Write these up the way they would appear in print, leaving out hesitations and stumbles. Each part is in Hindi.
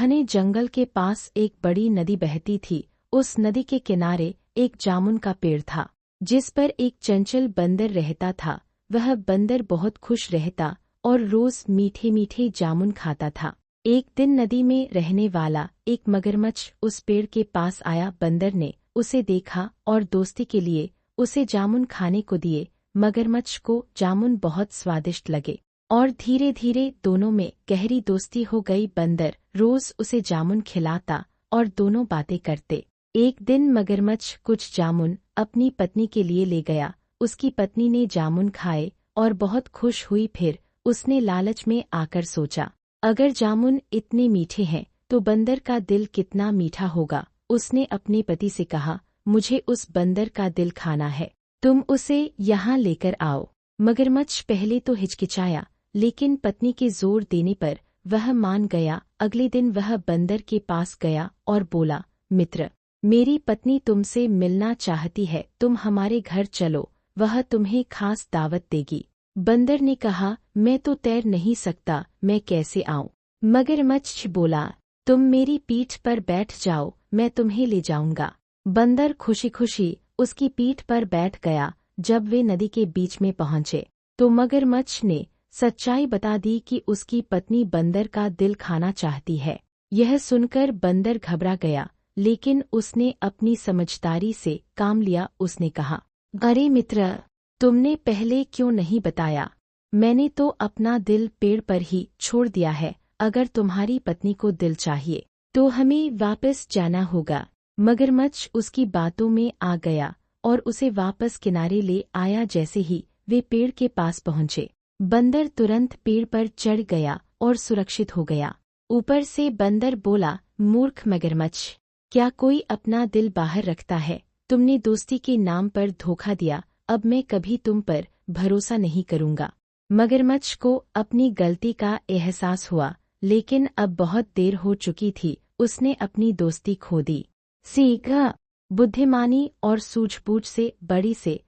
घने जंगल के पास एक बड़ी नदी बहती थी। उस नदी के किनारे एक जामुन का पेड़ था, जिस पर एक चंचल बंदर रहता था। वह बंदर बहुत खुश रहता और रोज मीठे मीठे जामुन खाता था। एक दिन नदी में रहने वाला एक मगरमच्छ उस पेड़ के पास आया। बंदर ने उसे देखा और दोस्ती के लिए उसे जामुन खाने को दिए। मगरमच्छ को जामुन बहुत स्वादिष्ट लगे और धीरे धीरे दोनों में गहरी दोस्ती हो गई। बंदर रोज उसे जामुन खिलाता और दोनों बातें करते। एक दिन मगरमच्छ कुछ जामुन अपनी पत्नी के लिए ले गया। उसकी पत्नी ने जामुन खाए और बहुत खुश हुई। फिर उसने लालच में आकर सोचा, अगर जामुन इतने मीठे हैं तो बंदर का दिल कितना मीठा होगा। उसने अपने पति से कहा, मुझे उस बंदर का दिल खाना है, तुम उसे यहाँ लेकर आओ। मगरमच्छ पहले तो हिचकिचाया, लेकिन पत्नी के जोर देने पर वह मान गया। अगले दिन वह बंदर के पास गया और बोला, मित्र, मेरी पत्नी तुमसे मिलना चाहती है, तुम हमारे घर चलो, वह तुम्हें खास दावत देगी। बंदर ने कहा, मैं तो तैर नहीं सकता, मैं कैसे आऊं? मगरमच्छ बोला, तुम मेरी पीठ पर बैठ जाओ, मैं तुम्हें ले जाऊंगा। बंदर खुशी खुशी उसकी पीठ पर बैठ गया। जब वे नदी के बीच में पहुंचे तो मगरमच्छ ने सच्चाई बता दी कि उसकी पत्नी बंदर का दिल खाना चाहती है। यह सुनकर बंदर घबरा गया, लेकिन उसने अपनी समझदारी से काम लिया। उसने कहा, अरे मित्र, तुमने पहले क्यों नहीं बताया? मैंने तो अपना दिल पेड़ पर ही छोड़ दिया है। अगर तुम्हारी पत्नी को दिल चाहिए तो हमें वापस जाना होगा। मगरमच्छ उसकी बातों में आ गया और उसे वापस किनारे ले आया। जैसे ही वे पेड़ के पास पहुंचे, बंदर तुरंत पेड़ पर चढ़ गया और सुरक्षित हो गया। ऊपर से बंदर बोला, मूर्ख मगरमच्छ, क्या कोई अपना दिल बाहर रखता है? तुमने दोस्ती के नाम पर धोखा दिया। अब मैं कभी तुम पर भरोसा नहीं करूंगा। मगरमच्छ को अपनी गलती का एहसास हुआ, लेकिन अब बहुत देर हो चुकी थी। उसने अपनी दोस्ती खो दी। सीखा, बुद्धिमानी और सूझबूझ से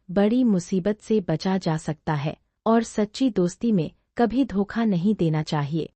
बड़ी मुसीबत से बचा जा सकता है और सच्ची दोस्ती में कभी धोखा नहीं देना चाहिए।